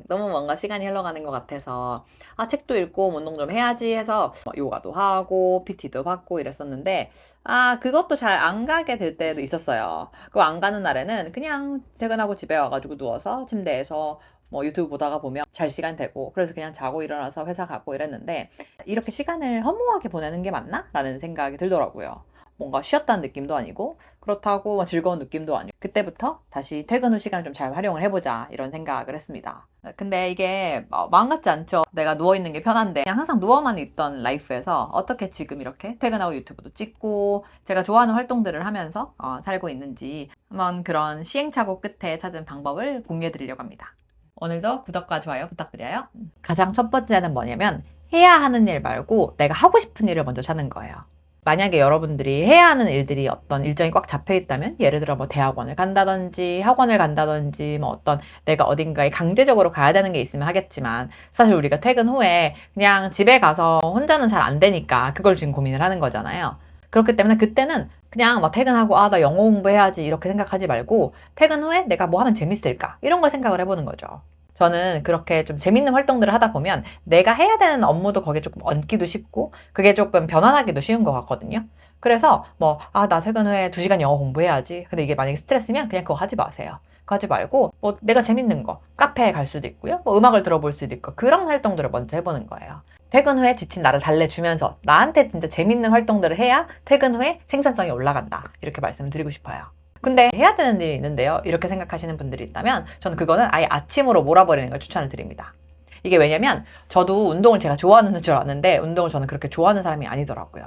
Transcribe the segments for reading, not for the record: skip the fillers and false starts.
너무 뭔가 시간이 흘러가는 것 같아서 책도 읽고 운동 좀 해야지 해서 요가도 하고 PT도 받고 이랬었는데 그것도 잘 안 가게 될 때도 있었어요. 그거 안 가는 날에는 그냥 퇴근하고 집에 와가지고 누워서 침대에서 유튜브 보다가 보면 잘 시간 되고, 그래서 그냥 자고 일어나서 회사 가고 이랬는데, 이렇게 시간을 허무하게 보내는 게 맞나? 라는 생각이 들더라고요. 뭔가 쉬었다는 느낌도 아니고, 그렇다고 즐거운 느낌도 아니고, 그때부터 다시 퇴근 후 시간을 좀 잘 활용을 해보자 이런 생각을 했습니다. 근데 이게 마음 같지 않죠. 내가 누워있는 게 편한데 그냥 항상 누워만 있던 라이프에서 어떻게 지금 이렇게 퇴근하고 유튜브도 찍고 제가 좋아하는 활동들을 하면서 살고 있는지 한번 그런 시행착오 끝에 찾은 방법을 공유해 드리려고 합니다. 오늘도 구독과 좋아요 부탁드려요. 가장 첫 번째는 뭐냐면 해야 하는 일 말고 내가 하고 싶은 일을 먼저 찾는 거예요. 만약에 여러분들이 해야 하는 일들이 어떤 일정이 꽉 잡혀 있다면, 예를 들어 대학원을 간다든지 학원을 간다든지 어떤 내가 어딘가에 강제적으로 가야 되는 게 있으면 하겠지만, 사실 우리가 퇴근 후에 그냥 집에 가서 혼자는 잘 안 되니까 그걸 지금 고민을 하는 거잖아요. 그렇기 때문에 그때는 그냥 퇴근하고 나 영어 공부해야지 이렇게 생각하지 말고, 퇴근 후에 내가 뭐 하면 재밌을까 이런 걸 생각을 해보는 거죠. 저는 그렇게 좀 재밌는 활동들을 하다 보면 내가 해야 되는 업무도 거기에 조금 얹기도 쉽고 그게 조금 변환하기도 쉬운 것 같거든요. 그래서 나 퇴근 후에 2시간 영어 공부해야지. 근데 이게 만약에 스트레스면 그냥 그거 하지 마세요. 그거 하지 말고 내가 재밌는 거, 카페에 갈 수도 있고요. 음악을 들어볼 수도 있고 그런 활동들을 먼저 해보는 거예요. 퇴근 후에 지친 나를 달래주면서 나한테 진짜 재밌는 활동들을 해야 퇴근 후에 생산성이 올라간다. 이렇게 말씀을 드리고 싶어요. 근데 해야 되는 일이 있는데요, 이렇게 생각하시는 분들이 있다면 저는 그거는 아예 아침으로 몰아버리는 걸 추천을 드립니다. 이게 왜냐면 저도 운동을 제가 좋아하는 줄 아는데 운동을 저는 그렇게 좋아하는 사람이 아니더라고요.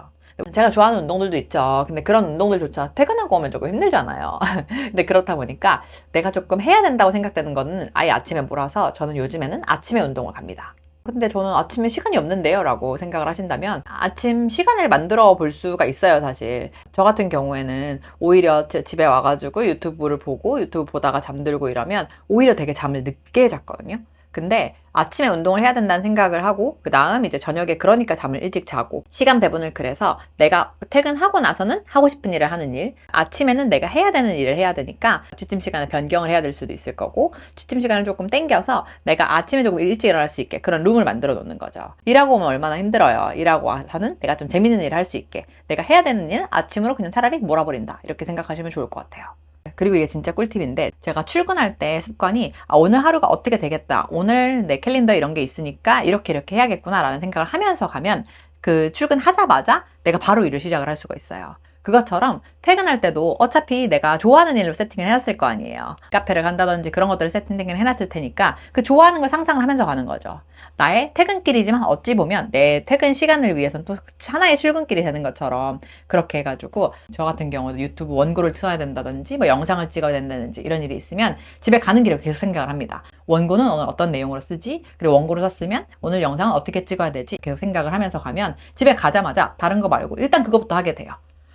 제가 좋아하는 운동들도 있죠. 근데 그런 운동들조차 퇴근하고 오면 조금 힘들잖아요. 근데 그렇다 보니까 내가 조금 해야 된다고 생각되는 거는 아예 아침에 몰아서 저는 요즘에는 아침에 운동을 갑니다. 근데 저는 아침에 시간이 없는데요 라고 생각을 하신다면 아침 시간을 만들어 볼 수가 있어요. 사실 저 같은 경우에는 오히려 집에 와가지고 유튜브를 보고 유튜브 보다가 잠들고 이러면 오히려 되게 잠을 늦게 잤거든요. 근데 아침에 운동을 해야 된다는 생각을 하고 그 다음 이제 저녁에 그러니까 잠을 일찍 자고 시간 배분을 그래서 내가 퇴근하고 나서는 하고 싶은 일을 하는 일, 아침에는 내가 해야 되는 일을 해야 되니까 취침 시간을 변경을 해야 될 수도 있을 거고 취침 시간을 조금 땡겨서 내가 아침에 조금 일찍 일어날 수 있게 그런 룸을 만들어 놓는 거죠. 일하고 오면 얼마나 힘들어요. 일하고 와서는 내가 좀 재밌는 일을 할 수 있게 내가 해야 되는 일은 아침으로 그냥 차라리 몰아버린다 이렇게 생각하시면 좋을 것 같아요. 그리고 이게 진짜 꿀팁인데, 제가 출근할 때 습관이 오늘 하루가 어떻게 되겠다, 오늘 내 캘린더 이런 게 있으니까 이렇게 해야겠구나 라는 생각을 하면서 가면 그 출근하자마자 내가 바로 일을 시작을 할 수가 있어요. 그것처럼 퇴근할 때도 어차피 내가 좋아하는 일로 세팅을 해놨을 거 아니에요. 카페를 간다든지 그런 것들을 세팅을 해놨을 테니까 그 좋아하는 걸 상상을 하면서 가는 거죠. 나의 퇴근길이지만 어찌 보면 내 퇴근 시간을 위해서는 또 하나의 출근길이 되는 것처럼 그렇게 해가지고 저 같은 경우도 유튜브 원고를 써야 된다든지 영상을 찍어야 된다든지 이런 일이 있으면 집에 가는 길에 계속 생각을 합니다. 원고는 오늘 어떤 내용으로 쓰지? 그리고 원고를 썼으면 오늘 영상은 어떻게 찍어야 되지? 계속 생각을 하면서 가면 집에 가자마자 다른 거 말고 일단 그것부터 하게 돼요.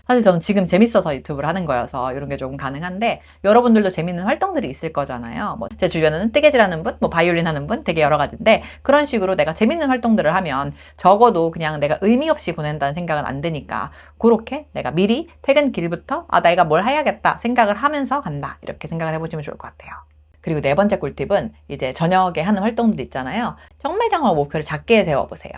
사실 저는 지금 재밌어서 유튜브를 하는 거여서 이런 게 조금 가능한데, 여러분들도 재밌는 활동들이 있을 거잖아요. 제 주변에는 뜨개질하는 분, 바이올린 하는 분 되게 여러 가지인데, 그런 식으로 내가 재밌는 활동들을 하면 적어도 그냥 내가 의미 없이 보낸다는 생각은 안 드니까 그렇게 내가 미리 퇴근길부터 내가 뭘 해야겠다 생각을 하면서 간다 이렇게 생각을 해보시면 좋을 것 같아요. 그리고 네 번째 꿀팁은 이제 저녁에 하는 활동들 있잖아요. 정말 목표를 작게 세워보세요.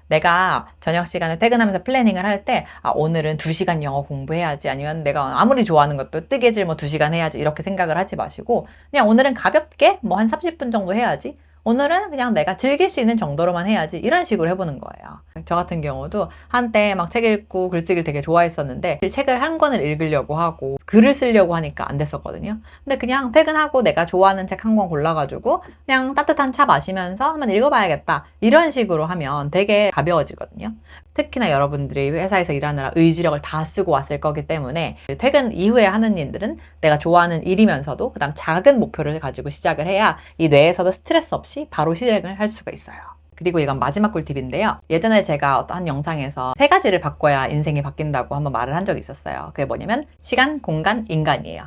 내가 저녁 시간에 퇴근하면서 플래닝을 할 때 오늘은 2시간 영어 공부해야지, 아니면 내가 아무리 좋아하는 것도 뜨개질 2시간 해야지 이렇게 생각을 하지 마시고, 그냥 오늘은 가볍게 한 30분 정도 해야지, 오늘은 그냥 내가 즐길 수 있는 정도로만 해야지 이런 식으로 해보는 거예요. 저 같은 경우도 한때 책 읽고 글쓰기를 되게 좋아했었는데 책을 한 권을 읽으려고 하고 글을 쓰려고 하니까 안 됐었거든요. 근데 그냥 퇴근하고 내가 좋아하는 책 한 권 골라가지고 그냥 따뜻한 차 마시면서 한번 읽어봐야겠다 이런 식으로 하면 되게 가벼워지거든요. 특히나 여러분들이 회사에서 일하느라 의지력을 다 쓰고 왔을 거기 때문에 퇴근 이후에 하는 일들은 내가 좋아하는 일이면서도 그다음 작은 목표를 가지고 시작을 해야 이 뇌에서도 스트레스 없이 바로 실행을 할 수가 있어요. 그리고 이건 마지막 꿀팁인데요. 예전에 제가 어떤 영상에서 3가지를 바꿔야 인생이 바뀐다고 한번 말을 한 적이 있었어요. 그게 뭐냐면 시간, 공간, 인간이에요.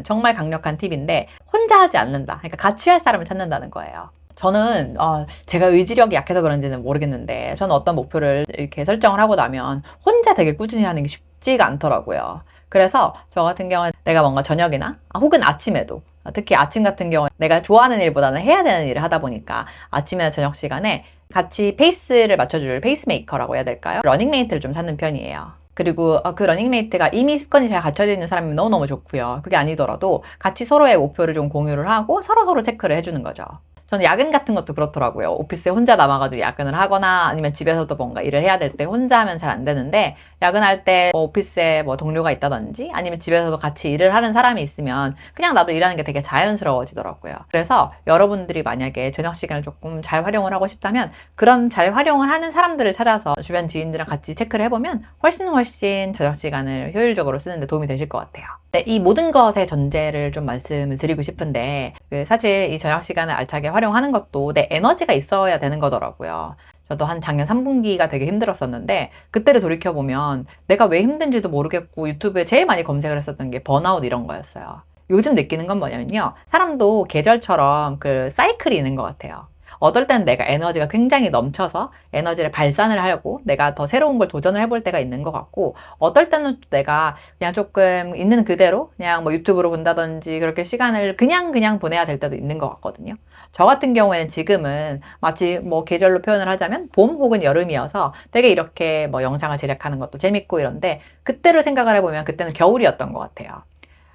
정말 강력한 팁인데 혼자 하지 않는다. 그러니까 같이 할 사람을 찾는다는 거예요. 저는 제가 의지력이 약해서 그런지는 모르겠는데 저는 어떤 목표를 이렇게 설정을 하고 나면 혼자 되게 꾸준히 하는 게 쉽지가 않더라고요. 그래서 저 같은 경우는 내가 뭔가 저녁이나 혹은 아침에도 특히 아침 같은 경우에 내가 좋아하는 일보다는 해야 되는 일을 하다 보니까 아침이나 저녁 시간에 같이 페이스를 맞춰줄 페이스메이커라고 해야 될까요? 러닝메이트를 좀 찾는 편이에요. 그리고 그 러닝메이트가 이미 습관이 잘 갖춰져 있는 사람이면 너무너무 좋고요. 그게 아니더라도 같이 서로의 목표를 좀 공유를 하고 서로서로 체크를 해주는 거죠. 저는 야근 같은 것도 그렇더라고요. 오피스에 혼자 남아가지고 야근을 하거나 아니면 집에서도 뭔가 일을 해야 될 때 혼자 하면 잘 안 되는데, 야근할 때 오피스에 동료가 있다든지 아니면 집에서도 같이 일을 하는 사람이 있으면 그냥 나도 일하는 게 되게 자연스러워지더라고요. 그래서 여러분들이 만약에 저녁 시간을 조금 잘 활용을 하고 싶다면 그런 잘 활용을 하는 사람들을 찾아서 주변 지인들이랑 같이 체크를 해보면 훨씬 저녁 시간을 효율적으로 쓰는 데 도움이 되실 것 같아요. 네, 이 모든 것의 전제를 좀 말씀을 드리고 싶은데, 사실 이 저녁 시간을 알차게 활용하는 것도 내 에너지가 있어야 되는 거더라고요. 저도 한 작년 3분기가 되게 힘들었었는데, 그때를 돌이켜보면 내가 왜 힘든지도 모르겠고 유튜브에 제일 많이 검색을 했었던 게 번아웃 이런 거였어요. 요즘 느끼는 건 뭐냐면요, 사람도 계절처럼 그 사이클이 있는 것 같아요. 어떨 때는 내가 에너지가 굉장히 넘쳐서 에너지를 발산을 하려고 내가 더 새로운 걸 도전을 해볼 때가 있는 것 같고, 어떨 때는 또 내가 그냥 조금 있는 그대로 그냥 유튜브로 본다든지 그렇게 시간을 그냥 보내야 될 때도 있는 것 같거든요. 저 같은 경우에는 지금은 마치 계절로 표현을 하자면 봄 혹은 여름이어서 되게 이렇게 영상을 제작하는 것도 재밌고 이런데, 그때를 생각을 해보면 그때는 겨울이었던 것 같아요.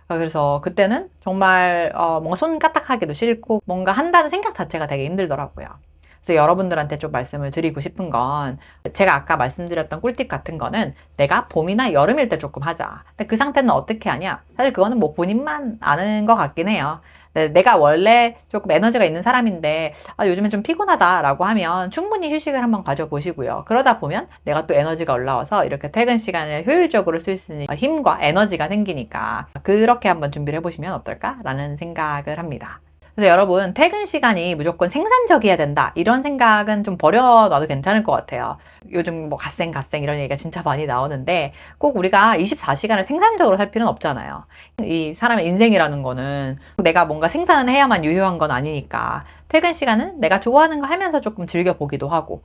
그래서 그때는 정말 뭔가 손 까딱하기도 싫고 뭔가 한다는 생각 자체가 되게 힘들더라고요. 그래서 여러분들한테 좀 말씀을 드리고 싶은 건, 제가 아까 말씀드렸던 꿀팁 같은 거는 내가 봄이나 여름일 때 조금 하자. 근데 그 상태는 어떻게 하냐? 사실 그거는 본인만 아는 것 같긴 해요. 내가 원래 조금 에너지가 있는 사람인데 요즘엔 좀 피곤하다라고 하면 충분히 휴식을 한번 가져보시고요. 그러다 보면 내가 또 에너지가 올라와서 이렇게 퇴근 시간을 효율적으로 쓸 수 있는 힘과 에너지가 생기니까 그렇게 한번 준비를 해보시면 어떨까라는 생각을 합니다. 그래서 여러분, 퇴근 시간이 무조건 생산적이어야 된다, 이런 생각은 좀 버려놔도 괜찮을 것 같아요. 요즘 갓생 이런 얘기가 진짜 많이 나오는데, 꼭 우리가 24시간을 생산적으로 살 필요는 없잖아요. 이 사람의 인생이라는 거는 내가 뭔가 생산을 해야만 유효한 건 아니니까, 퇴근 시간은 내가 좋아하는 거 하면서 조금 즐겨보기도 하고,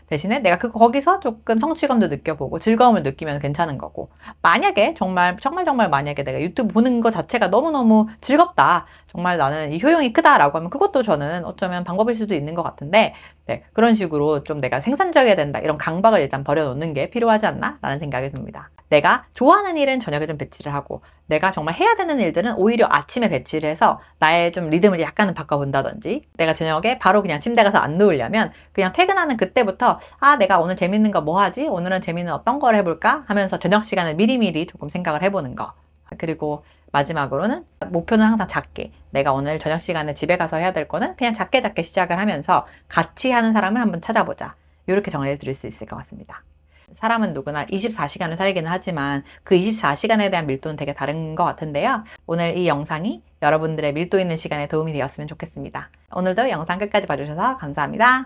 대신에 내가 거기서 조금 성취감도 느껴보고 즐거움을 느끼면 괜찮은 거고, 만약에 정말 만약에 내가 유튜브 보는 것 자체가 너무너무 즐겁다, 정말 나는 이 효용이 크다라고 하면 그것도 저는 어쩌면 방법일 수도 있는 것 같은데, 네, 그런 식으로 좀 내가 생산적이어야 된다, 이런 강박을 일단 버려놓는 게 필요하지 않나 라는 생각이 듭니다. 내가 좋아하는 일은 저녁에 좀 배치를 하고, 내가 정말 해야 되는 일들은 오히려 아침에 배치를 해서 나의 좀 리듬을 약간은 바꿔본다든지, 내가 저녁에 바로 그냥 침대 가서 안 누우려면 그냥 퇴근하는 그때부터 내가 오늘 재밌는 거 뭐 하지? 오늘은 재밌는 어떤 걸 해볼까? 하면서 저녁 시간을 미리미리 조금 생각을 해보는 거. 그리고 마지막으로는 목표는 항상 작게, 내가 오늘 저녁 시간에 집에 가서 해야 될 거는 그냥 작게 시작을 하면서 같이 하는 사람을 한번 찾아보자, 이렇게 정리해 드릴 수 있을 것 같습니다. 사람은 누구나 24시간을 살기는 하지만 그 24시간에 대한 밀도는 되게 다른 것 같은데요. 오늘 이 영상이 여러분들의 밀도 있는 시간에 도움이 되었으면 좋겠습니다. 오늘도 영상 끝까지 봐주셔서 감사합니다.